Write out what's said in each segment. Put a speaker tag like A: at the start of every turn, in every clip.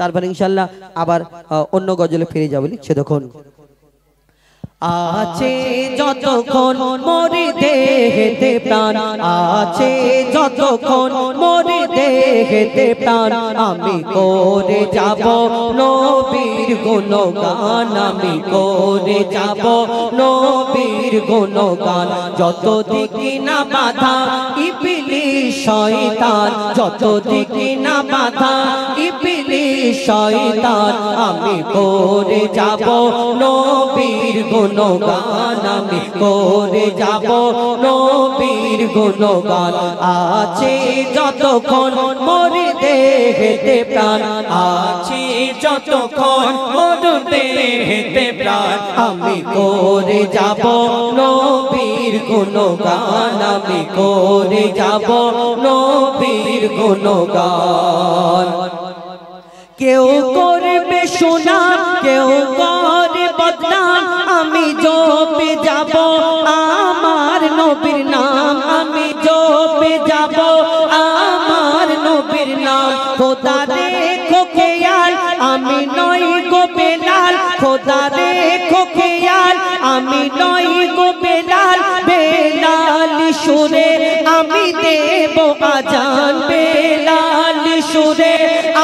A: তারপর ইনশাআল্লাহ আবার অন্য গজলে ফিরে যাব। লিখছে দেখুন, আছে যতক্ষণ মোরে দেহেতে প্রাণ, আছে যতক্ষণ মোরে দেহেতে প্রাণ, আমি করে যাব নবীর গুণগান, আমি করে যাব নবীর গুণগান। যত দিকে না বাধা ইবলিস শয়তান, যত দিকে না বাধা ইবলিস শয়তান, আমি করে যাব নবীর গুণগান, আমি করে যাব নবীর গুণগান। আছে যতক্ষণ মোরে দেহেতে প্রাণ, আছে যতক্ষণ মোরে দেহেতে প্রাণ, আমি করে যাব নবীর গুণগান, আমি করে যাব নবীর গুণগান। কেউ করবে সুনাম, কেউ করে বদনাম, আমি জপে যাব আমার নবীর নাম, আমি জপে যাব আমার নবীর নাম। খোদা রেখো খেয়াল আমি নই গো বেলাল, খোদা রেখো খেয়াল আমি নই গো বেলাল, বেলাল সুরে আমি দেব আজান, বেলাল সুরে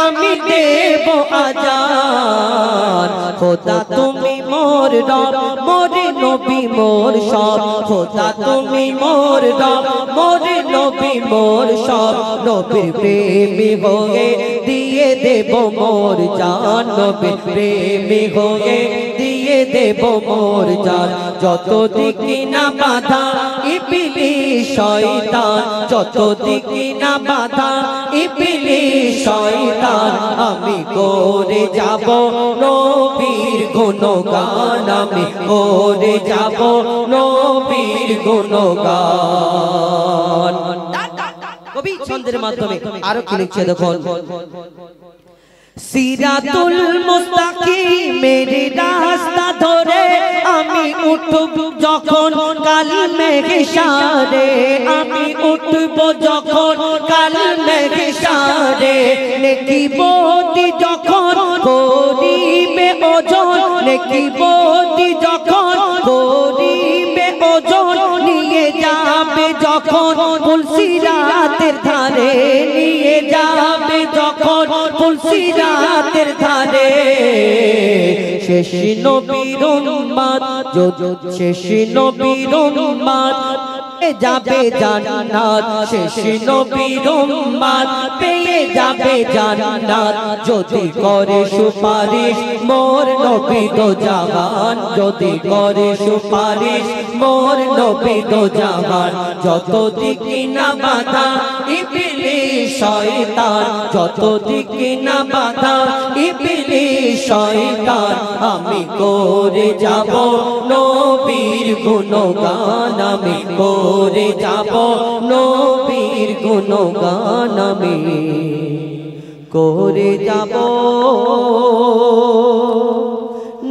A: আমি দেব আজান। খোদা তুমি মোর রব, মোর নবী মোর সব, খোদা তুমি মোর রব, মোর নবী মোর সব। নবীর প্রেমী হয়ে দিয়ে দেব মোর জান, নবীর প্রেমী হয়ে দিয়ে দেব মোর জান। যত দিকে না বাধা ইবলিস শয়তান, যত দিকে না বাধা ইবলিস শয়তান, আমি করে যাব নবীর গুণগান, আমি করে যাব নবীর গুণগান। কবি ছন্দের মাধ্যমে আরো কি লিখছে দেখুন, সিরাতুল মুস্তাকিমের রাস্তা ধরে আমি উঠব যখন কাল মেঘসারে, আমি উঠব যখন কাল মেঘসারে। নেকি বদি যখন করিবে ওজন, নেকি বদি যখন করিবে ওজন, নিয়ে যাবে যখন ফুলসিরাতের ধারে, নিয়ে যাবে যখন ফুলসিরাতের ধারে। শেষ নবীর উম্মত শেষ নবীর উম্মত যাবে জান্নাত, শেষ নবীর উম্মত পেয়ে যাবে জান্নাত। যদি করে সুপারিশ মোর নবী দো জাহান, যদি করে সুপারিশ মোর নবী দো জাহান। যত দিকে না বাধা ইবলিস শয়তান, যত দিকে না বাধা ইবলিস শয়তান, আমি করে যাব নবীর গুণগান, আমি করে যাব নবীর গুণগান, আমি করে যাব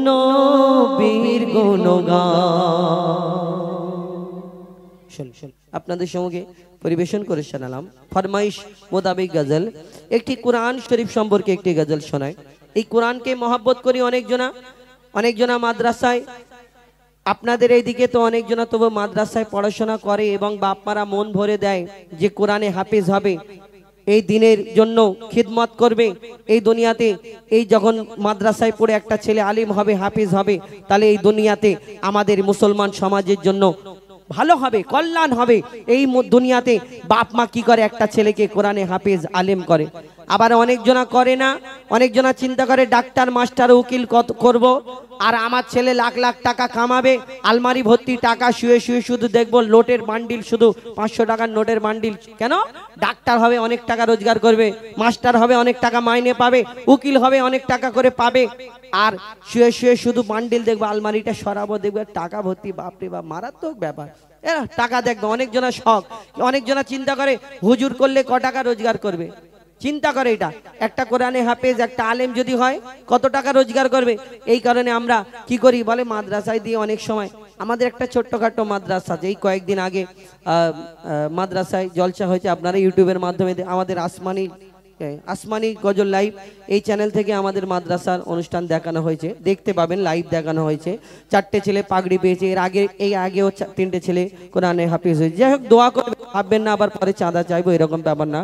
A: নবীর গুণগান। আপনাদের সঙ্গে পরিবেশন করে শোনালাম ফরমাইশ মোতাবেক গজল। একটি কোরআন শরীফ সম্পর্কে একটি গজল শোনায়। এই কোরআনকে মহব্বত করি অনেকজনা মাদ্রাসায়, আপনাদের এইদিকে তো অনেকজনা তবু মাদ্রাসায় পড়াশোনা করে এবং বাপ মারা মন ভরে দেয় যে কোরআনে হাফেজ হবে, এই দিনের জন্য খিদমত করবে। এই দুনিয়াতে এই যখন মাদ্রাসায় পড়ে একটা ছেলে আলিম হবে, হাফেজ হবে, তাহলে এই দুনিয়াতে আমাদের মুসলমান সমাজের জন্য ভালো হবে, কল্যাণ হবে। এই দুনিয়াতে বাপ মা কি করে, একটা ছেলেকে কোরআনে হাফেজ আলেম করে। আবার অনেকজনা করে না, অনেকজনা চিন্তা করে ডাক্তার মাস্টার উকিল করব, আর আমার ছেলে লাখ লাখ টাকা কামাবে, আলমারি ভর্তি টাকা শুয়ে শুয়ে শুধু দেখবো লোটের বান্ডিল, শুধু 500 টাকার নোটের বান্ডিল। কেন? ডাক্তার হবে অনেক টাকা রোজগার করবে, মাস্টার হবে অনেক টাকা মাইনে পাবে, উকিল হবে অনেক টাকা করে পাবে, আর শুয়ে শুয়ে শুধু বান্ডিল দেখবো, আলমারিটা সরাবো দেখবে টাকা ভর্তি। বাপরে বাপ, মারাত্মক ব্যাপার। এরা টাকা দেখবে, অনেকজনা শখ, অনেকজনা চিন্তা করে হুজুর করলে ক টাকা রোজগার করবে, চিন্তা করে এটা। একটা কোরআনে হাফেজ একটা আলেম যদি হয় কত টাকা রোজগার করবে। এই কারণে আমরা কি করি বলে, মাদ্রাসায় দিয়ে অনেক সময়, আমাদের একটা ছোট্টখাটো মাদ্রাসা, যেই কয়েকদিন আগে মাদ্রাসায় জলসা হয়েছে, আপনারা ইউটিউবের মাধ্যমে আমাদের আসমানি আসমানি গজল লাইভ এই চ্যানেল থেকে আমাদের মাদ্রাসার অনুষ্ঠান দেখানো হয়েছে, দেখতে পাবেন, লাইভ দেখানো হয়েছে। 4টে ছেলে পাগড়ি পেয়েছে, এর আগেও 3টে ছেলে কোরআনে হাফিজ হয়েছে। যাই হোক, দোয়া করবেন, ভাববেন না আবার পরে চাঁদা চাইবো, এরকম ব্যাপার না।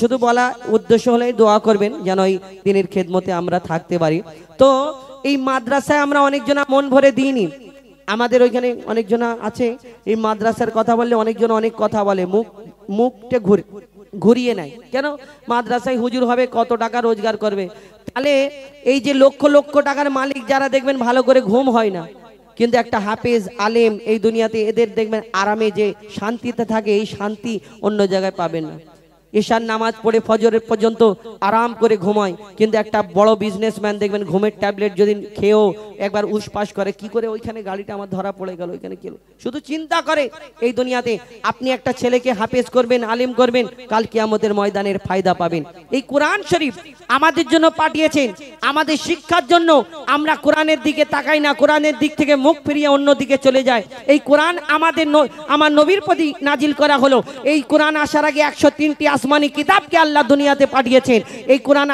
A: শুধু বলা উদ্দেশ্য হলে দোয়া করবেন যেন এই দিনের খেদমতে আমরা থাকতে পারি। তো এই মাদ্রাসায় আমরা অনেকজনা মন ভরে দিইনি, আমাদের ওইখানে অনেকজনা আছে এই মাদ্রাসার কথা বললে অনেকজন অনেক কথা বলে, মুখটা ঘুরিয়ে নেয়। কেন? মাদ্রাসায় হুজুর হবে, কত টাকা রোজগার করবে। তাহলে এই যে লক্ষ লক্ষ টাকার মালিক যারা দেখবেন ভালো করে ঘুম হয় না, কিন্তু একটা হাফেজ আলেম এই দুনিয়াতে এদের দেখবেন আরামে যে শান্তিতে থাকে, এই শান্তি অন্য জায়গায় পাবেন না। ঈশার নামাজ পড়ে ফজরের পর্যন্ত আরাম করে ঘুমায়, কিন্তু একটা বড় বিজনেসম্যান দেখবেন ঘুমের ট্যাবলেট যদি খেয়েও একবার উসপাস করে, কি করে ওইখানে গাড়িটা আমার ধরা পড়ে গেল, ওইখানে কি শুধু চিন্তা করে। এই দুনিয়াতে আপনি একটা ছেলেকে হাফেজ করবেন, আলিম করবেন, কাল কিয়ামতের ময়দানের ফায়দা পাবেন। এই কোরআন শরীফ আমাদের জন্য পাঠিয়েছেন, আমাদের শিক্ষার জন্য। আমরা কোরআনের দিকে তাকাই না, কোরআনের দিক থেকে মুখ ফিরিয়ে অন্য দিকে চলে যায়। এই কোরআন আমার নবীর প্রতি নাজিল করা হলো। এই কোরআন আসার আগে 103টি আসমানি কিতাবকে আল্লাহ দুনিয়াতে পাঠিয়েছেন। এই কোরআন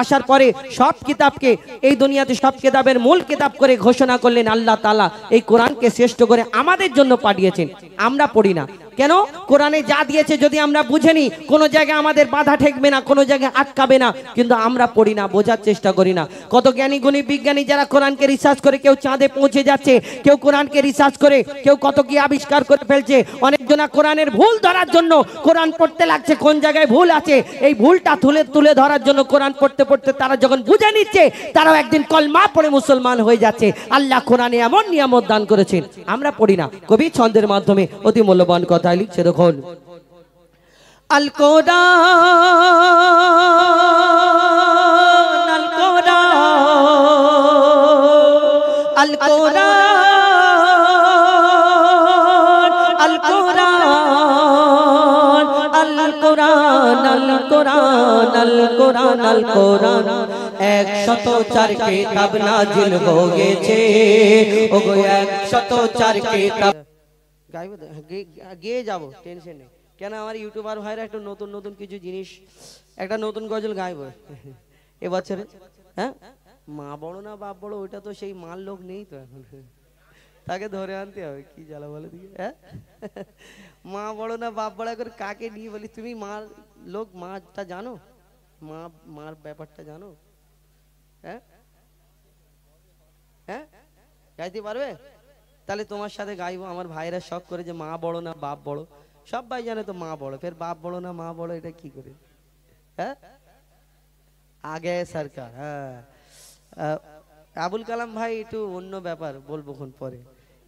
A: আসার পরে সব কিতাবকে, এই দুনিয়াতে সব কিতাবের মূল কিতাব করে ঘোষণা করলেন আল্লাহ তাআলা। এই কোরআনকে শ্রেষ্ঠ করে আমাদের জন্য পাঠিয়েছেন। আমরা পড়ি না কেন? কোরআনে যা দিয়েছে যদি আমরা বুঝেনি, কোনো জায়গায় আমাদের বাধা ঠেকবে না, কোনো জায়গায় আটকাবে না, কিন্তু আমরা পড়ি না, বোঝার চেষ্টা করি না। কত জ্ঞানী গুণী বিজ্ঞানী যারা কোরআনকে রিসার্চ করে, কেউ চাঁদে পৌঁছে যাচ্ছে, কেউ কোরআনকে রিসার্চ করে, কেউ কত কি আবিষ্কার করে ফেলছে। অনেকজনা কোরআনের ভুল ধরার জন্য কোরআন পড়তে লাগছে, কোন জায়গায় ভুল আছে এই ভুলটা তুলে ধরার জন্য কোরআন পড়তে পড়তে তারা যখন বুঝে নিচ্ছে, তারাও একদিন কলমা পড়ে মুসলমান হয়ে যাচ্ছে। আল্লাহ কোরআনে এমন নিয়ামত দান করেছেন, আমরা পড়ি না। কবি ছন্দের মাধ্যমে অতি মূল্যবান কথা লিখছে, দেখুন, আল কোরআন আল কোরআন আল কোরআন আল কোরআন আল কোরআন আল কোরআন আল কোরআন আল কোরআন 104 কিতাব নাজিল হয়েছে, ওগো 104 কিতাব গাইবো, গিয়ে যাবো, টেনশন নেই। কেন আমার ইউটিউবার ভাইরা একটু নতুন নতুন কিছু জিনিস, একটা নতুন গজল গাইবো এবছরে। হ্যাঁ, মা বড় না বাপ বড়, ওইটা তো সেই মার লোক নেই তো এখন, তাকে ধরে আনতে হবে। কি জ্বালা বলে দিকে, হ্যাঁ, মা বড় না বাপ বড় করে কাকে নিয়ে বলি? তুমি মার লোক, মাটা জানো, মার ব্যাপারটা জানো? হ্যাঁ হ্যাঁ, গাইতে পারবে? তাহলে তোমার সাথে গাইবো। আমার ভাইরা শখ করে যে মা বড় না বাপ বড়, সব ভাই জানে তো মা বড়, ফের বাপ বড় না মা বড়, এটা কি করে? হ্যাঁ, আগে সরকার। হ্যাঁ, আবুল কালাম ভাই একটু অন্য ব্যাপার, বলবো কোন পরে,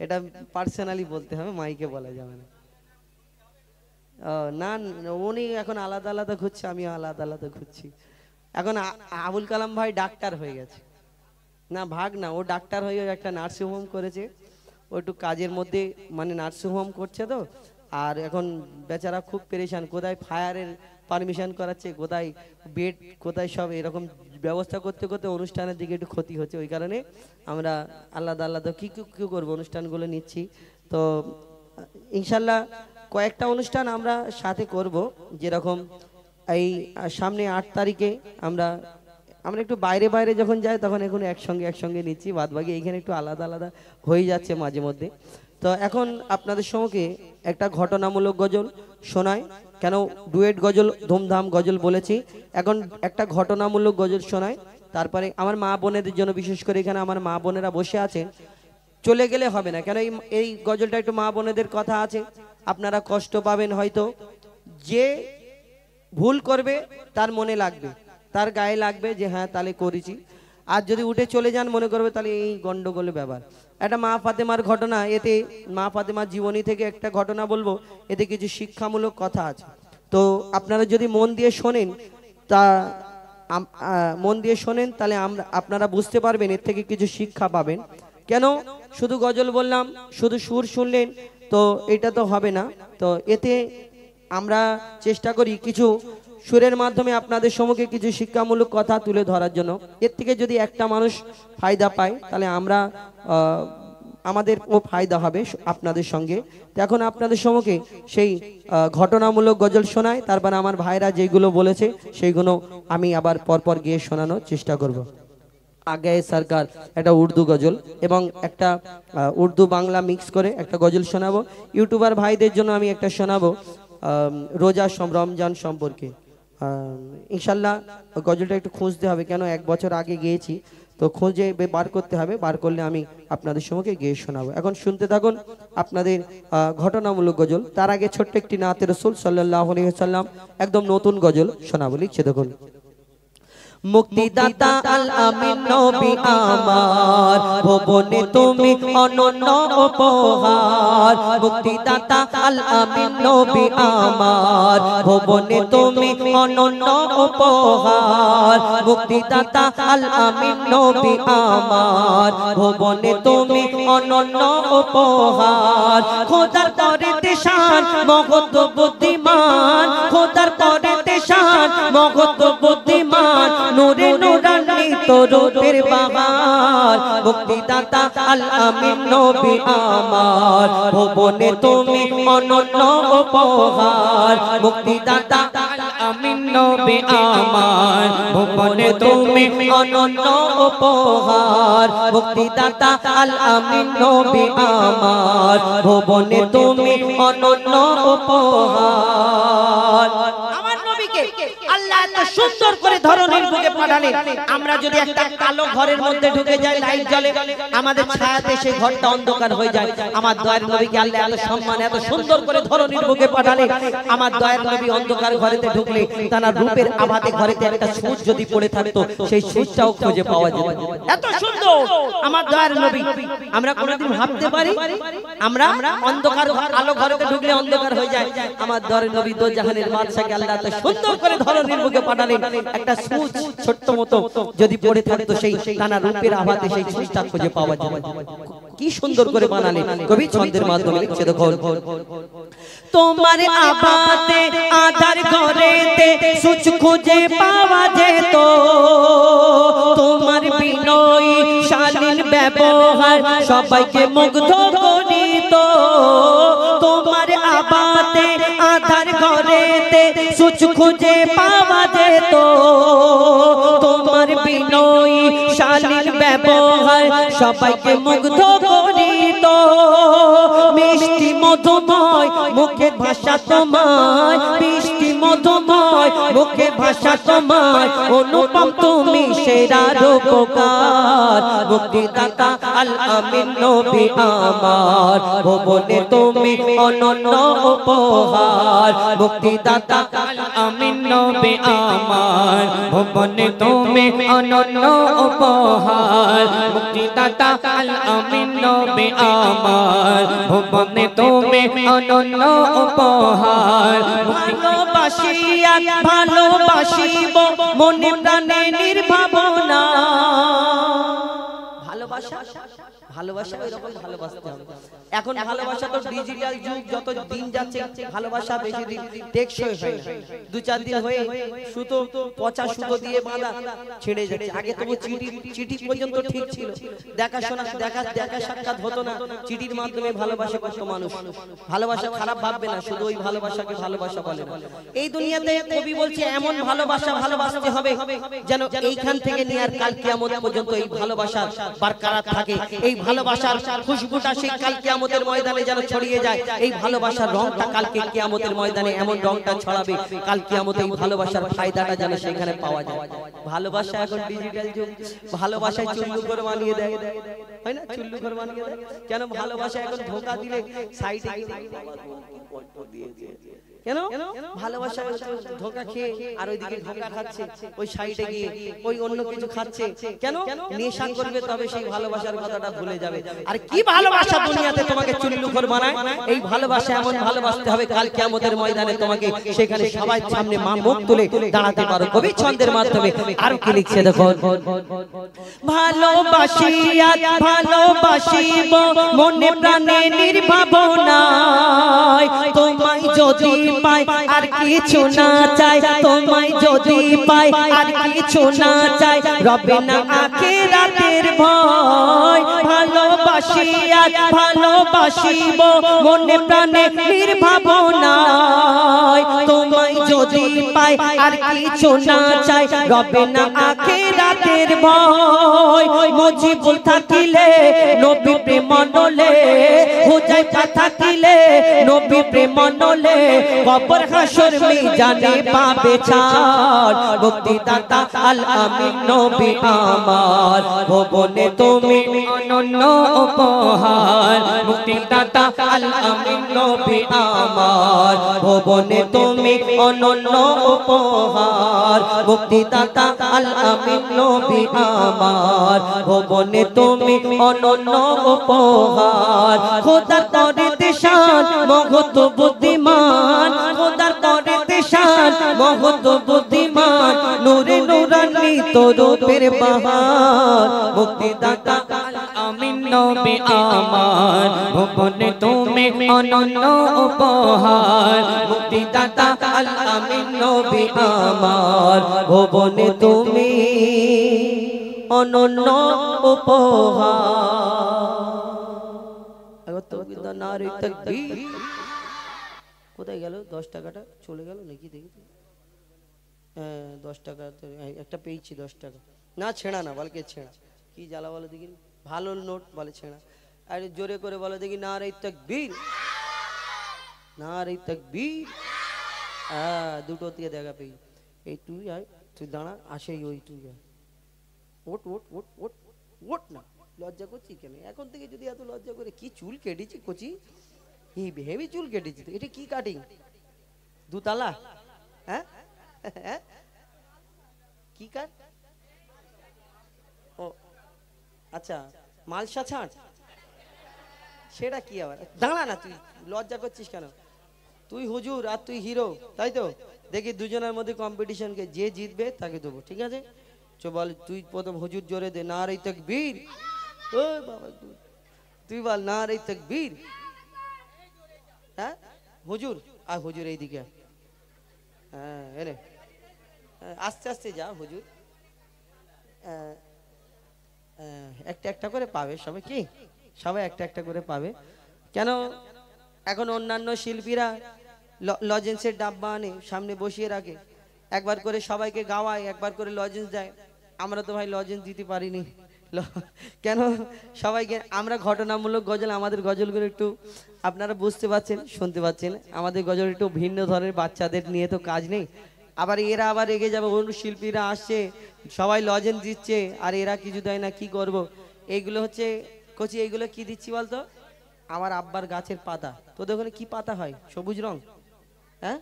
A: এটা পার্সোনালি বলতে হবে, মাইকে বলা যাবে না। না, উনি এখন আলাদা আলাদা ঘুরছে, আমিও আলাদা আলাদা ঘুরছি। এখন আবুল কালাম ভাই ডাক্তার হয়ে গেছে, না ভাগ না, ও ডাক্তার হয়ে একটা নার্সিং হোম করেছে। ও একটু কাজের মধ্যে মানে নার্সিং হোম করছে তো, আর এখন বেচারা খুব পেরেশান, কোথায় ফায়ারের পারমিশন করাচ্ছে, কোথায় বেড, কোথায় সব এরকম ব্যবস্থা করতে করতে অনুষ্ঠানের দিকে একটু ক্ষতি হচ্ছে। ওই কারণে আমরা আলাদা আলাদা কি করবো অনুষ্ঠানগুলো নিচ্ছি। তো ইনশাল্লাহ কয়েকটা অনুষ্ঠান আমরা সাথে করব, যেরকম এই সামনে 8 তারিখে আমরা একটু বাইরে বাইরে যখন যাই তখন এখন একসঙ্গে নিচ্ছি, বাদ বাকি এইখানে একটু আলাদা আলাদা হয়ে যাচ্ছে মাঝে মধ্যে। তো এখন আপনাদের সঙ্গে একটা ঘটনামূলক গজল শোনায়, কেন ডুয়েট গজল ধুমধাম গজল বলেছি, এখন একটা ঘটনামূলক গজল শোনায়। তারপরে আমার মা বোনেদের জন্য, বিশেষ করে এখানে আমার মা বোনেরা বসে আছেন, চলে গেলে হবে না, কেন এই গজলটা একটু মা বোনেদের কথা আছে, আপনারা কষ্ট পাবেন হয়তো। যে ভুল করবে তার মনে লাগবে, তার গায়ে লাগবে যে হ্যাঁ তাহলে করেছি, আর যদি উঠে চলে যান মনে করবে তাহলে এই গন্ডগোলের ব্যাপার। একটা মা ফাতেমার ঘটনা, এতে মা ফাতেমার জীবনী থেকে একটা ঘটনা বলবো, এতে কিছু শিক্ষামূলক কথা আছে। তো আপনারা যদি মন দিয়ে শোনেন তাহলে আপনারা বুঝতে পারবেন, এর থেকে কিছু শিক্ষা পাবেন। কেন শুধু গজল বললাম, শুধু সুর শুনলেন তো এটা তো হবে না। তো এতে আমরা চেষ্টা করি কিছু সুরের মাধ্যমে আপনাদের সম্মুখে কিছু শিক্ষামূলক কথা তুলে ধরার জন্য। এর থেকে যদি একটা মানুষ ফায়দা পায় তাহলে আমরা আমাদেরও ফায়দা হবে আপনাদের সঙ্গে। এখন আপনাদের সম্মুখে সেই ঘটনামূলক গজল শোনায়, তারপরে আমার ভাইরা যেগুলো বলেছে সেইগুলো আমি আবার পরপর গিয়ে শোনানোর চেষ্টা করব। আগে সরকার একটা উর্দু গজল এবং একটা উর্দু বাংলা মিক্স করে একটা গজল শোনাবো। ইউটিউবার ভাইদের জন্য আমি একটা শোনাবো রোজা রমজান সম্পর্কে। ইনশাল্লাহ গজলটা একটু খুঁজতে হবে, কেন 1 বছর আগে গিয়েছি, তো খুঁজে বার করতে হবে, বার করলে আমি আপনাদের সম্মুখে গিয়ে শোনাবো। এখন শুনতে থাকুন আপনাদের ঘটনামূলক গজল। তার আগে ছোট্ট একটি নাতে রাসূল সাল্লাল্লাহু আলাইহি ওয়াসাল্লাম একদম নতুন গজল শোনাবো। লিখছে দেখুন। মুক্তিদাতা আল আমিন নবী আমার, ভুবনে তুমি অনন্য উপহার। মুক্তিদাতা আল আমিন নবী আমার, ভুবনে তুমি অনন্য উপহার। মুক্তিদাতা আল আমিন নবী আমার, ভুবনে তুমি অনন্য উপহার। খোদার তরেতে শান মহৎ বুদ্ধিমান, খোদার তরেতে শান মহৎ বুদ্ধিমান। নূরে নূরান্বিত রূপের বাহার। মুক্তিদাতা আল আমিন নবী আমার, ভুবনে তুমি অনন্য উপহার। মুক্তিদাতা আল আমিন নবী আমার, ভুবনে তুমি অনন্য উপহার। মুক্তিদাতা আল আমিন নবী আমার, ভুবনে তুমি অনন্য উপহার। আমার নবীকে আল্লাহ এত সুন্দর করে ধরনের বুকে পাঠালেন। আমরা যদি একটা কালো ঘরের মধ্যে ঢুকে যাই, লাইট জ্বলে, আমাদের ছায়াতে সেই ঘরটা অন্ধকার হয়ে যায়। আমার দয়ার নবীকে আল্লাহ এত সম্মান এত সুন্দর করে ধরনের বুকে পাঠালেন। আমার দয়ার নবী অন্ধকার ঘরেতে ঢুকলে তার রূপের আভাতে ঘরেতে একটা সূর্য যদি পড়ে থাকতো, সেই সূর্যটাও খুঁজে পাওয়া যেত। এত সুন্দর আমার দয়ার নবী। আমরা কোনোদিন ভাবতে পারি আমরা অন্ধকার আলো ঘরেতে ঢুকলে অন্ধকার হয়ে যায়? আমার দয়ার নবী দো জাহানের বাদশাকে আল্লাহ এত সুন্দর করে ধরনের বুকে পাঠালেন। একটা সূর্য ছোট্ট মতো যদি পড়ে থাকতো, সেই তানা রূপের আভাতে সেই সূর্যটা খুঁজে পাওয়া যেত। কি সুন্দর করে বানালেন কবি ছন্দের মাধ্যমে। লিখছে দেখো। তোমার আভাতে আধার ঘরেতে সূর্য খুঁজে পাওয়া যেত। তোমার বিনয়ী শালীন ব্যবহার সবাইকে মুগ্ধ করিত। তোমার আভাতে আধার ঘরেতে সূর্য খুঁজে পাওয়া যেত। তোমার বিনয়ী শালীন ব্যবহার সবাইকে মুগ্ধ করিত। মিষ্টি মধুময় মুখে ভাষা তোমায়, মিষ্টি মধুময় মুখে ভাষা তোমায়। অনুপম তুমি সেরা রূপকার। মুক্তিদাতা আল আমিন নবী আমার, ভুবনে তুমি অনন্য উপহার। মুক্তিদাতা আল আমিন নবী আমার, ভুবনে তুমি অনন্য উপহার। মুক্তিদাতা আল আমিন নবী আমার, ভুবনে তুমি অনন্য উপহার। ভালোবাসিয়া ভালোবাসিব মনে প্রাণে নির্ভাবনা। ভালোবাসা ভালোবাসা এরকম ভালোবাসতে হবে। এখন ভালোবাসা তো ডিজিটাল যুগ, যত দিন যাচ্ছে ভালোবাসা বেশি দিন টেকসই হয় না। 2-4 দিন হয়ে সুতো পচা সুতো দিয়ে বাঁধা ছেড়ে যাচ্ছে। আগে তবু চিঠি পর্যন্ত ঠিক ছিল, দেখাশোনা দেখা সাক্ষাৎ হতো না, চিঠির মাধ্যমে ভালোবাসা করতো মানুষ। ভালোবাসা খারাপ ভাববে না, শুধু ওই ভালোবাসাকে ভালোবাসা বলে না। এই দুনিয়াতে কবি বলছে এমন ভালোবাসা ভালোবাসতে হবে যেন এইখান থেকে নিয়ে আর কাল কিয়ামত পর্যন্ত এই ভালোবাসা বরকরার থাকে। এই ভালোবাসার খুশবুটা সেই কাল কিয়ামতের ময়দানে যেন ছড়িয়ে যায়। এই ভালোবাসার রংটা কালকে কিয়ামতের ময়দানে এমন রংটা ছড়াবে, কাল কিয়ামতে এই ভালোবাসার ফায়দাটা যেন সেখানে পাওয়া যায়। ভালোবাসা এখন ডিজিটাল যুগ, ভালোবাসায় চুল্লু করে বানিয়ে দেয়, হয় না? চুল্লু করে বানিয়ে দেয় কেন? ভালোবাসা এখন ধোঁকা দিলে সাইডে কেন? ভালোবাসা ধোঁকা খেয়ে আর ওইদিকে ধোঁকা খাচ্ছে, ওই সাইডে গিয়ে ওই অন্য কিছু খাচ্ছে কেন? নেশা করবে, তবে সেই ভালোবাসার কথাটা ভুলে যাবে। আর কি ভালোবাসা দুনিয়াতে তোমাকে চুল্লুখোর বানায়? এই ভালোবাসা এমন ভালোবাসতে হবে কাল কিয়ামতের ময়দানে তোমাকে সেখানে সবাই সামনে মা মুখ তুলে দাঁড়াতে পারো। কবি ছন্দের মাধ্যমে আর কি লিখছে দেখো। ভালোবাসিয়া ভালোবাসিব মনে প্রাণে নির্ভাবনায়। তোমায় যদি পাই আর কিছু না চাই, তোমায় যদি পাই আর কিছু না চাই। রবে না আখিরাতের ভয়। ভালোবাসা ভালোবাসি আর ভালোবাসিব মনে প্রাণে নির্ভাবনায় তোমায় যদি পাই আর কিছু না চাই রবে না আখিরাতের ভয় মুজিবুল থাকিলে নবী প্রেম নলে হুজাইফা থাকিলে নবী প্রেম নলে কবর হাসর মিজানে পাবে ছাড় মুক্তিদাতা আল আমিন নবী আমার ভুবনে তুমি অনন্য উপহার মুক্তিদাতা আল আমিন নবী আমার ভুবনে তুমি অনন্য উপহার মুক্তিদাতা আল আমিন নবী আমার ভুবনে তুমি অনন্য উপহার খোদার তরে দেশান মহৎ বুদ্ধিমান খোদার তরে দেশান মহৎ বুদ্ধিমান নূরে নূরান্বিত রূপের বাহার মুক্তিদাতা আল আমিন নবী আমার ভুবনে তুমি অনন্য উপহার মুক্তিদাতা আল আমিন নবী আমার ভুবনে তুমি অনন্য উপহার। নারে তাকবীর। কোথায় গেল 10 টাকাটা চলে গেল নাকি দেখি 10 টাকা একটা পেয়েছি 10 টাকা না ছেঁড়া না বলকে ছেঁড়া কি জ্বালা বলো দেখি ভালো নোট বলে ছেঁড়া আর জোরে করে বলো দেখি নারে তাকবীর নারে তাকবীর। দুটো দিয়ে দেখা পেয়ে এই তুই আয় তুই দাঁড়া আসেই ওই তুই আয় ওট ওট ওট ওট ওট না লজ্জা করছি কেন এখন থেকে যদি এত লজ্জা করে কি চুল কেটেছি কচি হেভি চুল কেটেছি তো এটা কি কাটিং দুতলা হ্যাঁ কি কাট ও আচ্ছা মালসা ছাঁট সেটা কি আবার দাঁড়া না তুই লজ্জা করছিস কেন তুই হুজুর আর তুই হিরো তাই তো দেখি দুজনের মধ্যে কম্পিটিশনকে যে জিতবে তাকে দেবো ঠিক আছে চো বল তুই প্রথম হুজুর জোরে দে নারে তাকবীর ও বাবা তুই বল নারে তাকবীর হ্যাঁ হুজুর আর হুজুর এইদিকে হ্যাঁ এনে আস্তে আস্তে যা হুজুর একটা একটা করে পাবে সবাই কি সবাই একটা একটা করে পাবে কেন এখন অন্যান্য শিল্পীরা লজেন্সের ডাব্বা আনে সামনে বসিয়ে রাখে একবার করে সবাইকে গাওয়ায় একবার করে লজেন্স দেয় আমরা তো ভাই লজেন্স দিতে পারিনি কেন সবাইকে আমরা ঘটনামূলক গজল আমাদের গজলগুলো একটু আপনারা বুঝতে পারছেন শুনতে পাচ্ছেন আমাদের গজল একটু ভিন্ন ধরনের বাচ্চাদের নিয়ে তো কাজ নেই আবার এরা আবার এগিয়ে যাবে অন্য শিল্পীরা আসছে সবাই লজেন্স দিচ্ছে আর এরা কিছু দেয় না কি করব এইগুলো হচ্ছে কচি এইগুলো কি দিচ্ছি বলতো আমার আব্বার গাছের পাতা তোদের ওখানে কি পাতা হয় সবুজ রং হ্যাঁ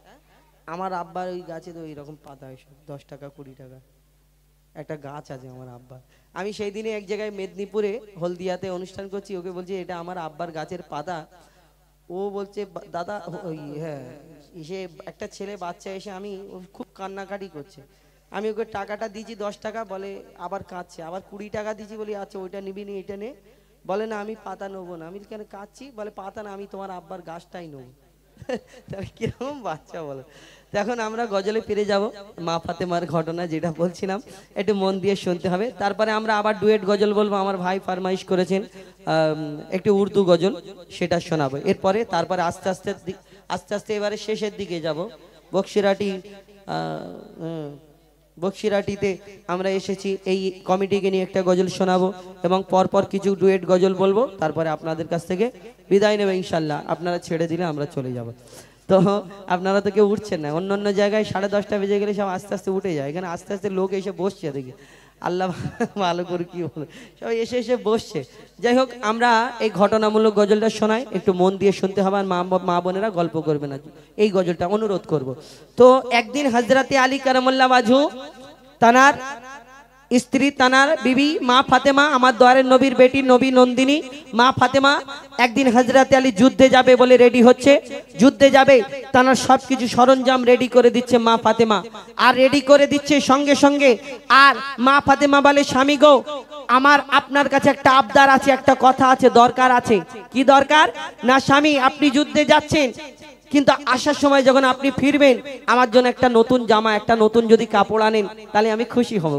A: আমার আব্বার ওই গাছে তো এইরকম পাতা হয় 10 টাকা 20 টাকা একটা গাছ আছে আমার আব্বা আমি সেই দিনে এক জায়গায় মেদিনীপুরে হলদিয়াতে অনুষ্ঠান করছি ওকে বলছি এটা আমার আব্বার গাছের পাতা ও বলছে দাদা ওই হ্যাঁ এসে একটা ছেলে বাচ্চা এসে আমি খুব কান্নাকাটি করছে আমি ওকে টাকাটা দিয়েছি 10 টাকা বলে আবার কাঁদছে আবার 20 টাকা দিয়েছি বলি আচ্ছা ওইটা নিবি নি এটা নে বলে না আমি পাতা নেবো না আমি কেন কাঁদছি বলে পাতা না আমি তোমার আব্বার গাছটাই নেবো কিরকম বাচ্চা বলো এখন আমরা গজলে ফিরে যাব মা ফাতেমার ঘটনা যেটা বলছিলাম একটু মন দিয়ে শুনতে হবে তারপরে আমরা আবার ডুয়েট গজল বলবো আমার ভাই ফরমাইশ করেছেন একটু উর্দু গজল সেটা শোনাবো এরপরে তারপরে আস্তে আস্তে এবারে শেষের দিকে যাব বক্সিরাটিতে আমরা এসেছি এই কমিটিকে নিয়ে একটা গজল শোনাবো এবং পরপর কিছু ডুয়েট গজল বলবো তারপরে আপনাদের কাছ থেকে বিদায় নেব ইনশাল্লাহ আপনারা ছেড়ে দিলে আমরা চলে যাব তো আপনারা তো কেউ উঠছেন না অন্য জায়গায় 10:30 বেজে গেলে সব আস্তে আস্তে উঠে যায় এখানে আস্তে আস্তে লোক এসে বসছে দেখি আল্লাহ ভালো করে কি বলে সবাই এসে বসছে যাই হোক আমরা এই ঘটনামূলক গজলটা শোনাই একটু মন দিয়ে শুনতে হবে আর মা বোনেরা গল্প করবে না এই গজলটা অনুরোধ করব তো একদিন হযরতে আলী কারামাল্লাহ ওয়াজহু তানার স্ত্রী তানার বিবি মা ফাতেমা আমার দয়ারের নবীর বেটি নবী নন্দিনী মা ফাতেমা একদিন হযরতে আলী যুদ্ধে যাবে বলে রেডি হচ্ছে যুদ্ধে যাবে তানার সবকিছু সরঞ্জাম রেডি করে দিচ্ছে মা ফাতেমা আর রেডি করে দিচ্ছে সঙ্গে সঙ্গে আর মা ফাতেমা বলে স্বামী গো আমার আপনার কাছে একটা আবদার আছে একটা কথা আছে দরকার আছে কি দরকার না স্বামী আপনি যুদ্ধে যাচ্ছেন কিন্তু আসার সময় যখন আপনি ফিরবেন আমার জন্য একটা নতুন জামা একটা নতুন যদি কাপড় আনেন তাহলে আমি খুশি হব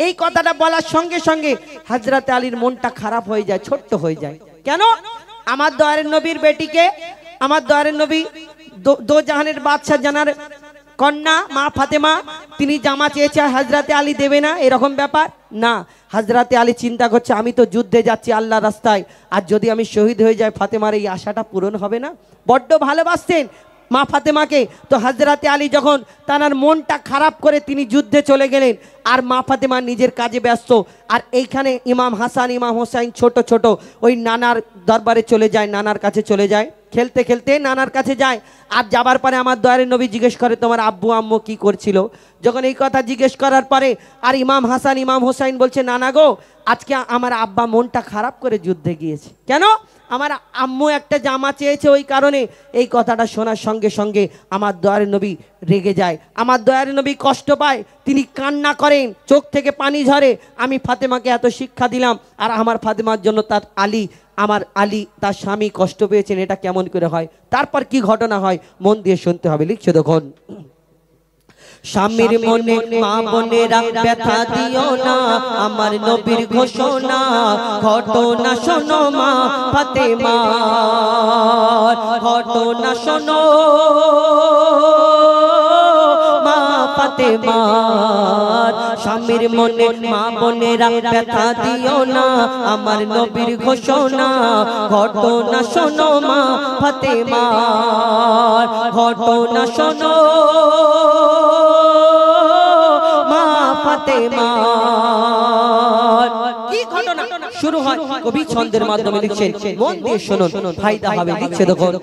A: এই কথাটা বলার সঙ্গে সঙ্গে হযরতে আলীর মনটা খারাপ হয়ে যায় ছোট্ট হয়ে যায় কেন? আমার দয়ারের নবীর বেটিকে, আমার দয়ারের নবী দো জাহানের বাদশাহ জানার কন্যা মা ফাতেমা, তিনি জামা চেয়েছে, হযরতে আলী দেবে না, এরকম ব্যাপার না। হযরতে আলী চিন্তা করছে আমি তো যুদ্ধে যাচ্ছি আল্লাহর রাস্তায়, আর যদি আমি শহীদ হয়ে যাই ফাতেমার এই আশাটা পূরণ হবে না। বড্ড ভালোবাসতেন মা ফাতেমাকে। তো হযরতে আলী যখন তার মনটা খারাপ করে তিনি যুদ্ধে চলে গেলেন, আর মা ফাতেমা নিজের কাজে ব্যস্ত, আর এইখানে ইমাম হাসান ইমাম হোসাইন ছোট ছোট ওই নানার দরবারে চলে যায়, নানার কাছে চলে যায়, খেলতে খেলতে নানার কাছে যায়। আর যাবার পরে আমার দয়ারের নবী জিজ্ঞেস করে তোমার আব্বু আম্মু কি করছিল? যখন এই কথা জিজ্ঞেস করার পরে আর ইমাম হাসান ইমাম হোসাইন বলছে নানা গো, আজকে আমার আব্বা মনটা খারাপ করে যুদ্ধে গিয়েছে। কেন? আমার আম্মু একটা জামা চেয়েছে, ওই কারণে। এই কথাটা শোনার সঙ্গে সঙ্গে আমার দয়ারের নবী রেগে যায়, আমার দয়ারের নবী কষ্ট পায়, তিনি কান্না করেন, চোখ থেকে পানি ঝরে। আমি ফাতেমাকে এত শিক্ষা দিলাম, আর আমার ফাতেমার জন্য তার আলী, আমার আলী তার স্বামী কষ্ট পেয়েছেন, এটা কেমন করে হয়? তারপর কি ঘটনা হয় মন দিয়ে শুনতে হবে। লিখছে দেখুন, স্বামীর মনে মা বোনেরা ব্যথা দিও না, আমার নবীর ঘোষণা ঘটনা শোনো মা ফাতেমার, ঘটনা শোনো মা ফাতেমার। স্বামীর মনে মা বোনেরা ব্যথা দিও না, আমার নবীর ঘোষণা ঘটনা শোনো মা ফাতেমার, ঘটনা শোনো মা ফাতেমার। কি ঘটনা শুরু হয় কবি ছন্দের মাধ্যমে লিখছেন, মন দিয়ে শুনুন, ফায়দা হবে। লিখছে দেখুন,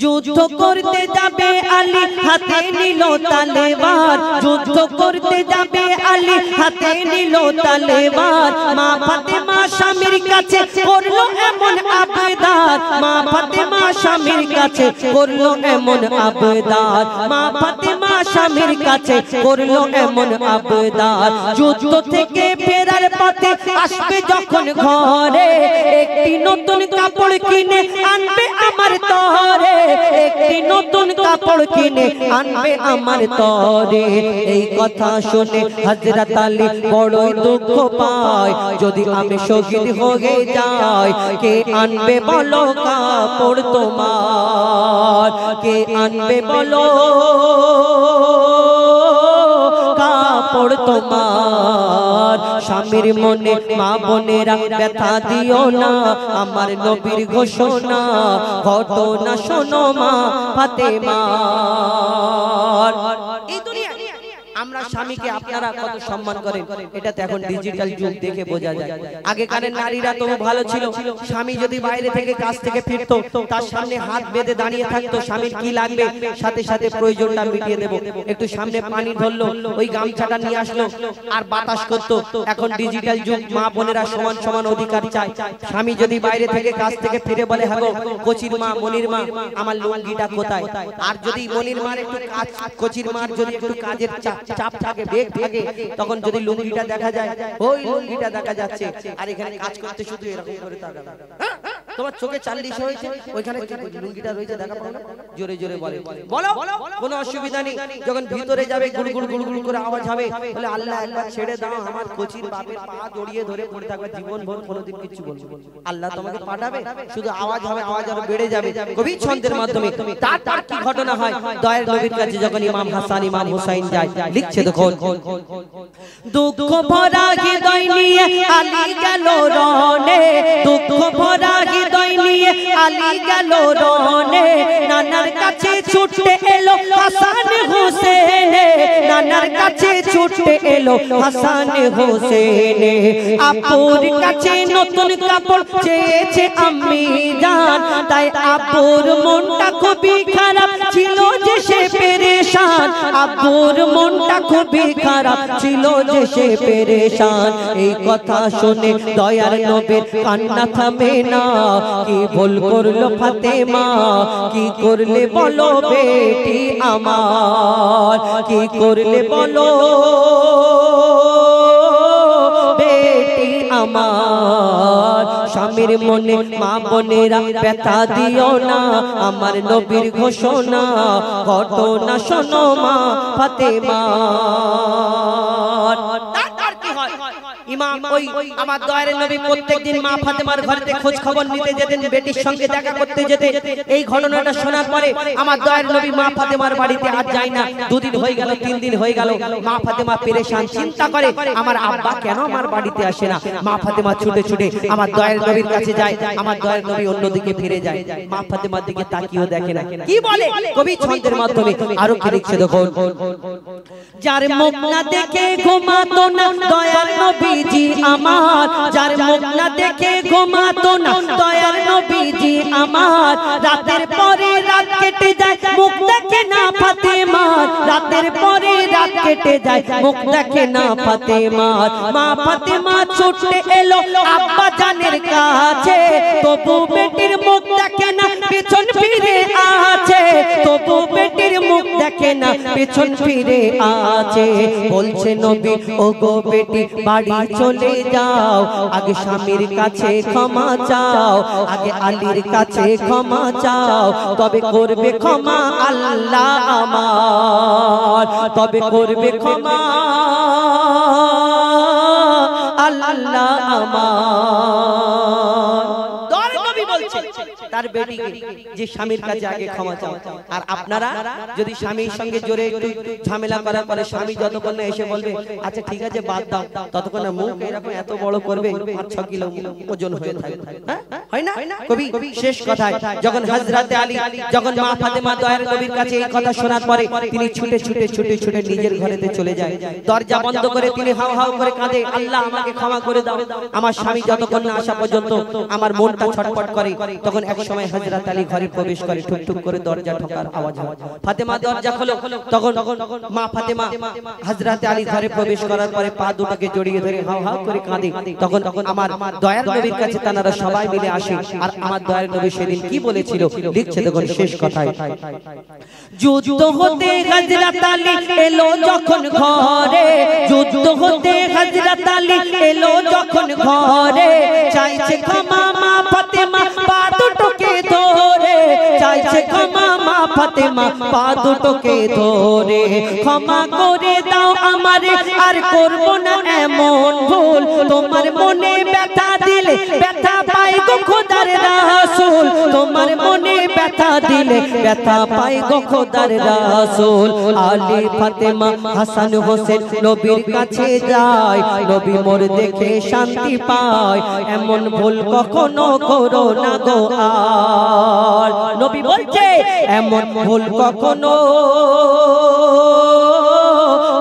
A: যুদ্ধ করতে যাবে আলী হাতে নিল তলোয়ার, যুদ্ধ করতে যাবে আলী হাতে নিল তলোয়ার, মা ফাতেমা স্বামীর কাছে করলো এমন আবেদন, মা ফাতেমা স্বামীর কাছে করলো এমন আবেদন, মা ফাতেমা স্বামীর কাছে করলো এমন আবেদন। যুদ্ধ থেকে ফেরার পথে আসবে যখন ঘরে, একটি নতুন কাপড় কিনে আনবে আমার তরে, একটি নতুন কাপড় কিনে আনবে আমার তরে। এই কথা শুনে হযরত আলী বড়ই দুঃখ পায়, যদি আমি শহীদ হয়ে যাই কে আনবে বলো কাপড় তোমার, কে আনবে বলো কাপড় তোমার। স্বামীর মনে মা বোনেরা ব্যথা দিও না, আমার নবীর ঘোষণা ঘটনা শোনো মা ফাতেমার। এই দুনিয়া আমরা স্বামীকে আপনারা কত সম্মান করেন, এটা তো এখন ডিজিটাল যুগ দেখে বোঝা যায়। আগেকারের নারীরা তো ভালো ছিল, স্বামী যদি বাইরে থেকে কাজ থেকে ফিরতো তার সামনে হাত বেঁধে দাঁড়িয়ে থাকতো, স্বামীর কি লাগবে সাথে সাথে প্রয়োজনটা মিটিয়ে দেবো, একটু সামনে পানি ধরলো ওই গামছাটা নিয়ে আসলো আর বাতাস করতো। এখন ডিজিটাল যুগ, মা বোনেরা সমান সমান অধিকার চায়। স্বামী যদি বাইরে থেকে কাজ থেকে ফিরে বলে হ্যাঁ গো কোচির মা মনির মা আমার লুঙ্গিটা কোথায়, আর যদি মনির মার একটু কাজ, কোচির মার যদি একটু কাজের চাপ থাকে বেগ থাকে, তখন যদি লুঙ্গিটা দেখা যায়, ওই লুঙ্গিটা দেখা যাচ্ছে, আর এখানে কাজ করতে শুধু এরকম করে তাকাবে। তোমার চোখে 40 হয়েছে, ওইখানে লুঙ্গিটা রয়েছে দেখা পাও না, জোরে জোরে বলে বলো, কোনো অসুবিধা নেই। যখন ভিতরে যাবে গুড়গুড় গুড়গুড় করে আওয়াজ হবে, বলে আল্লাহ একবার ছেড়ে দাও, আমার কোচির বাপের পা জড়িয়ে ধরে পড়ে থাকবে জীবন ভর, কোনোদিন কিছু বলবো না। আল্লাহ তোমাকে পাঠাবে, শুধু আওয়াজ হবে, আওয়াজ আরো বেড়ে যাবে। কবি ছন্দের মাধ্যমে তারপর কি ঘটনা হয়, দয়ার নবীর কাছে যখন ইমাম হাসান ইমাম হুসাইন যায়, লিখছে দেখুন, দুঃখ ভরা হৃদয় নিয়ে আলী গেল রনে, দুঃখ ভরা হৃদয় নিয়ে আলী গেল রনে, নানার কাছে ছুটে এলো হাসান হোসেন, নানার কাছে ছুটে এলো হাসান হোসেন। আপুর কাছে নতুন কাপড় চেয়েছে আম্মি জান, তাই আপুর মনটা খুবই খারাপ ছিল যে সে পেরেশান, আপুর মনটা খুবই খারাপ ছিল যে সে পেরেশান। এই কথা শুনে দয়ার নবীর কান্না থামে না, কি ভুল করলো ফাতেমা, কি করলে বলো বেটি আমার, কি করলে বলো বেটি আমার। স্বামীর মনে মা বোনেরা ব্যথা দিও না, আমার নবীর ঘোষণা ঘটনা শোনো মা ফাতেমার। ইমাম ওই আমার দয়ার নবী প্রত্যেকদিন মা ফাতেমার ঘরেতে খোঁজ খবর নিতে যেতেন, বেটির সঙ্গে দেখা করতে যেতেন। এই ঘটনাটা শোনার পরে আমার দয়ার নবী মা ফাতেমার বাড়িতে আর যায় না। 2 দিন হয়ে গেল, 3 দিন হয়ে গেল, মা ফাতেমা পেরেশান, চিন্তা করে আমার আব্বা কেন আমার বাড়িতে আসে না। মা ফাতেমা ছুটে ছুটে আমার দয়ার নবীর কাছে যায়। আমার দয়ার নবী অন্যদিকে ফিরে যায়, মা ফাতেমার দিকে তাকিয়েও দেখে না। কি বলে কবি ছন্দের মাধ্যমে আরো কি লিখছে দেখুন। যার মুখ না দেখে ঘুমাতো না দয়ার নবীজি আমার, যার মুখ না দেখে ঘুমাতো না দয়ার নবীজি আমার, রাতের পরে রাত কেটে যায় মুখ দেখে না ফাতেমার, রাতের পরে রাত কেটে যায় মুখ দেখে না ফাতেমার। মা ফাতেমা ছুটে এলো আব্বা জানের কাছে, তবু বেটির মুখ দেখে না পেছন ফিরে আছে, তবু বেটির মুখ দেখে না পেছন ফিরে আছে। বলছে নবী ও গো বেটি বাড়ি চলে যাও, আগে স্বামীর কাছে ক্ষমা চাও, আগে আলীর কাছে ক্ষমা চাও, তবে করবে ক্ষমা আল্লাহ আমার, তবে করবে ক্ষমা আল্লাহ আমার। তার বেটিকে যে স্বামীর কাছে আগে ক্ষমা চাও। আর আপনারা যদি স্বামীর সঙ্গে জোরে একটু ঝামেলা করার পরে স্বামী যতক্ষণ না এসে বলবে আচ্ছা ঠিক আছে বাদ দাও, ততক্ষণ না মুখ এরকম এত বড় করবে 5-6 কিলো ওজন হয়ে থাকে, হয় না? কবি শেষ কথায় যখন হযরতে আলী যখন মা ফাতেমা দয়ার নবীর কাছে এই কথা শোনার পরে তিনি ছুটে ছুটে ছুটে ছুটে নিজের ঘরেতে চলে যায়, দরজা বন্ধ করে তিনি হাউ হাউ করে কাঁদে, আল্লাহ আমাকে ক্ষমা করে দাও, আমার স্বামী যতক্ষণ না আসা পর্যন্ত আমার মনটা ছটফট করে। তখন এক সময় হযরত আলী ঘরে প্রবেশ করে, ঠুক ঠুক করে দরজা ঠোকার আওয়াজ হয়, ফাতেমা দরজা খোলো। তখন মা ফাতেমা হযরত আলী ঘরে প্রবেশ করার পরে পা দুটোকে জড়িয়ে ধরে হাউ হাউ করে কাঁদে। তখন আমার দয়ার নবীর কাছে তারা সবাই মিলে আসে। আর আমার দয়ার নবী সেদিন কি বলেছিল লিখছে দেখুন শেষ কথায়। যুদ্ধ হতে হযরত আলী এলো যখন ঘরে, যুদ্ধ হতে হযরত আলী এলো যখন ঘরে, চাইছে ক্ষমা মা ফাতেমা পা দুটোকে ধরে, চাইছে ক্ষমা মা ফাতেমা পা দুটোকে ধরে, ক্ষমা করে দাও আমারে আর করব না এমন ভুল, তোমার মনে ব্যথা দিলে ব্যথা পাই গো খোদার রাসূল, তোমার মনে ব্যথা দিলে ব্যথা পাই গো খোদার রাসূল। আলী ফাতেমা হাসান হোসেন নবীর কাছে যায়, নবী মোর দেখে শান্তি পায়, এমন ভুল কখনো করো না গো আর। নবী বলছে এমন ভুল কখনো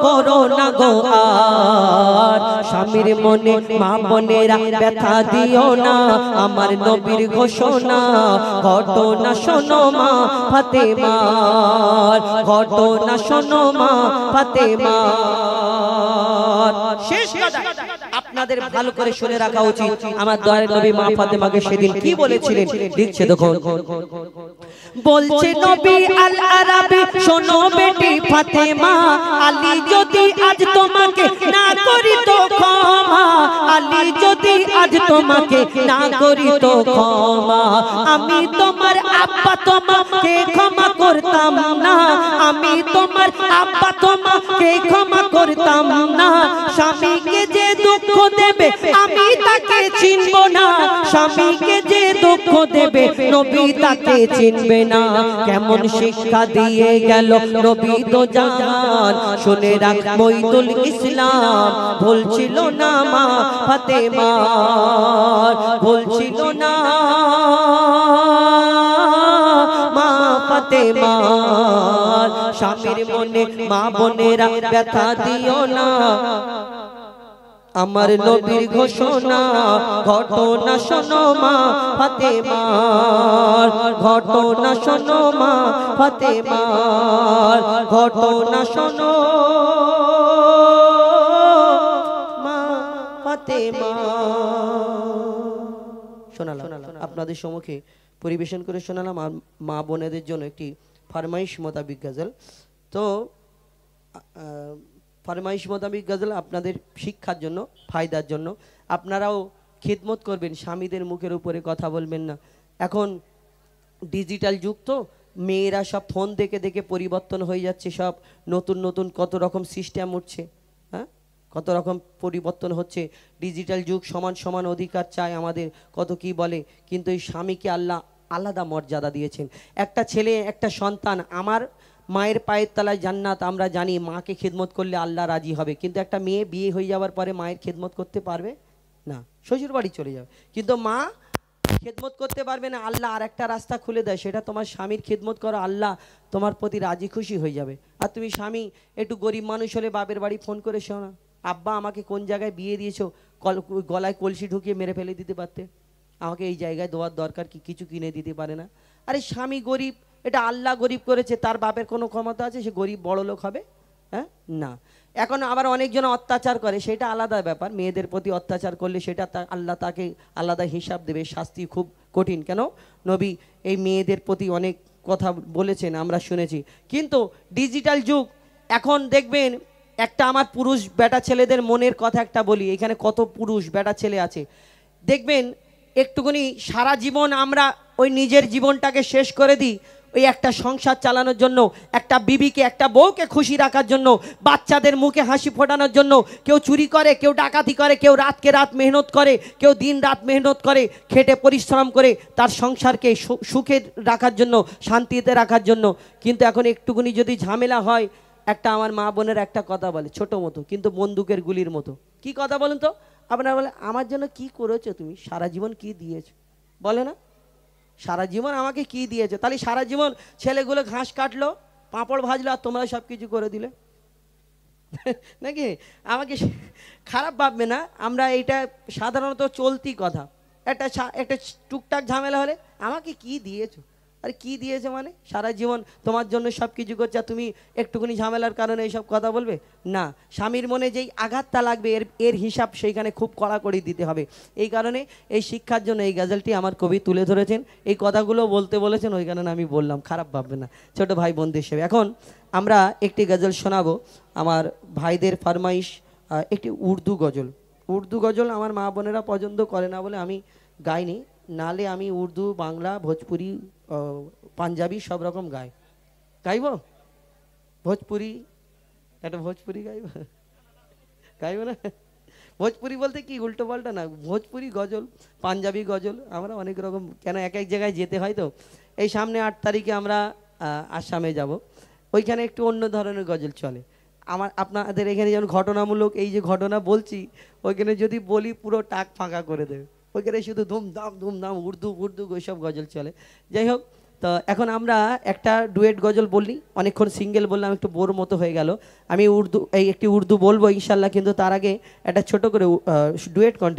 A: করো না গো আর। স্বামীর মনে মা বোনেরা ব্যথা দিও না, আমার নবীর ঘোষণা ঘটনা শোনো মা ফাতেমার, ঘটনা শোনো মা ফাতেমার। শেষ কথা আপনাদের ভালো করে শুনে রাখা উচিত, আমার দয়ার নবী মা ফাতেমাকে সেদিন কি বলেছিলেন লিখছে দেখুন। বলছে নবী আল আরাবী শোনো বেটি ফাতেমা, আলী যদি আজ তোমাকে না করি তো ক্ষমা, আলী যদি আজ তোমাকে না করি তো ক্ষমা, আমি তোমার আব্বা তোমাকে ক্ষমা করতাম না, আমি তোমার আব্বা তোমাকে ক্ষমা করতাম না, স্বামীকে যে দুঃখ দেবে আমি তাকে চিনব না, স্বামীকে যে দুঃখ দেবে নবী তাকে চিনবে না। কেমন শিক্ষা দিয়ে গেল নবী তো জান, শুনে রাখ মঈদুল ইসলাম ভুলছিল না মা ফাতেমা, ভুলছিল না মা ফাতেমা। স্বামীর মনে মা বোনেরা ব্যথা দিও না, আমার নবীর ঘোষণা ঘটনা শোনো মা ফাতেমার, ঘটনা শোনো মা ফাতেমার, ঘটনা শোনো মা ফাতেমা। শোনালাম আপনাদের সম্মুখে পরিবেশন করে শোনালাম আর মা বোনেদের জন্য একটি ফরমাইশ মোতাবিক গজল। তো ফরমাইশ মোতাবিক গজল আপনাদের শিক্ষার জন্য, ফায়দার জন্য, আপনারাও খিদমত করবেন, স্বামীদের মুখের উপরে কথা বলবেন না। এখন ডিজিটাল যুগ, তো মেয়েরা সব ফোন দেখে দেখে পরিবর্তন হয়ে যাচ্ছে, সব নতুন নতুন কত রকম সিস্টেম উঠছে, হ্যাঁ কত রকম পরিবর্তন হচ্ছে, ডিজিটাল যুগ, সমান সমান অধিকার চায় আমাদের, কত কি বলে। কিন্তু এই স্বামীকে আল্লাহ আলাদা মর্যাদা দিয়েছেন। একটা ছেলে, একটা সন্তান, আমার মায়ের পায়ের তলায় জান্নাত, আমরা জানি মাকে খেদমত করলে আল্লাহ রাজি হবে। কিন্তু একটা মেয়ে বিয়ে হয়ে যাওয়ার পরে মায়ের খেদমত করতে পারবে না, শ্বশুর বাড়ি চলে যাবে। কিন্তু মা খেদমত করতে পারবে না, আল্লাহ আর একটা রাস্তা খুলে দেয়, সেটা তোমার স্বামীর খেদমত করো, আল্লাহ তোমার প্রতি রাজি খুশি হয়ে যাবে। আর তুমি স্বামী একটু গরিব মানুষ হলে বাপের বাড়ি ফোন করে শোনা, আব্বা আমাকে কোন জায়গায় বিয়ে দিয়েছো, গলায় কলসি ঢুকিয়ে মেরে ফেলে দিতে পারতে, আমাকে এই জায়গায় দেওয়ার দরকার কি, কিছু কিনে দিতে পারে না। আরে স্বামী গরিব, এটা আল্লাহ গরিব করেছে, তার বাপের কোনো ক্ষমতা আছে সে গরিব বড় লোক হবে? হ্যাঁ, না। এখন আবার অনেকজন অত্যাচার করে, সেটা আলাদা ব্যাপার, মেয়েদের প্রতি অত্যাচার করলে সেটা আল্লাহ তাকে আলাদা হিসাব দেবে, শাস্তি খুব কঠিন। কেন নবী এই মেয়েদের প্রতি অনেক কথা বলেছেন, আমরা শুনেছি। কিন্তু ডিজিটাল যুগ, এখন দেখবেন একটা, আমার পুরুষ বেটা ছেলেদের মনের কথা একটা বলি, এখানে কত পুরুষ বেটা ছেলে আছে, দেখবেন একটুখানি সারা জীবন আমরা ওই নিজের জীবনটাকে শেষ করে দিই ওই একটা সংসার চালানোর জন্য, একটা বিবিকে, একটা বউকে খুশি রাখার জন্য, বাচ্চাদের মুখে হাসি ফোটানোর জন্য। কেউ চুরি করে, কেউ ডাকাতি করে, কেউ রাতকে রাত মেহনত করে, কেউ দিন রাত মেহনত করে, খেটে পরিশ্রম করে তার সংসারকে সুখে রাখার জন্য, শান্তিতে রাখার জন্য। কিন্তু এখন একটুখানি যদি ঝামেলা হয়, একটা আমার মা বোনের একটা কথা বলে, ছোট মতো কিন্তু বন্দুকের গুলির মতো। কি কথা বলেন তো? আপনারা বলে, আমার জন্য কি করেছো তুমি, সারা জীবন কি দিয়েছো, বলে না সারা জীবন আমাকে কি দিয়েছো। তাহলে সারা জীবন ছেলেগুলো ঘাস কাটলো, পাঁপড় ভাজলো, আর তোমরা সব কিছু করে দিলে নাকি? আমাকে খারাপ ভাববে না, আমরা এইটা সাধারণত চলতি কথা। একটা একটা টুকটাক ঝামেলা হলে আমাকে কি দিয়েছো, আরে কি দিয়েছে মানে, সারা জীবন তোমার জন্য সব কিছু করছে, আর তুমি একটুখানি ঝামেলার কারণে এইসব কথা বলবে না। স্বামীর মনে যেই আঘাতটা লাগবে, এর হিসাব সেইখানে খুব কড়াকড়ি দিতে হবে। এই কারণে এই শিক্ষার জন্য এই গজলটি আমার কবি তুলে ধরেছেন, এই কথাগুলো বলতে বলেছেন, ওই কারণে আমি বললাম, খারাপ ভাববে না ছোট ভাই বোনদের হিসেবে। এখন আমরা একটি গজল শোনাবো, আমার ভাইদের ফরমাইশ, একটি উর্দু গজল। উর্দু গজল আমার মা বোনেরা পছন্দ করে না বলে আমি গাইনি, নালে আমি উর্দু, বাংলা, ভোজপুরি, পাঞ্জাবি সব রকম গাইব। ভোজপুরি, একটা ভোজপুরি গাইব না। ভোজপুরি বলতে কি উল্টো পাল্টা না, ভোজপুরি গজল, পাঞ্জাবি গজল, আমরা অনেক রকম, কেন এক এক জায়গায় যেতে হয় তো। এই সামনে 8 তারিখে আমরা আসামে যাব, ওইখানে একটু অন্য ধরনের গজল চলে। আপনাদের এখানে যেমন ঘটনামূলক, এই যে ঘটনা বলছি, ওইখানে যদি বলি পুরো টাক ফাঁকা করে দেবে, ওইখানে শুধু ধুমধাম উর্দু ওইসব গজল চলে। যাই হোক, তো এখন আমরা একটা ডুয়েট গজল বললি, অনেকক্ষণ সিঙ্গেল বললাম, একটু বোর মতো হয়ে গেল। আমি একটি উর্দু বলবো ইনশাল্লাহ, কিন্তু তার আগে একটা ছোট করে ডুয়েট কন্টেন্ট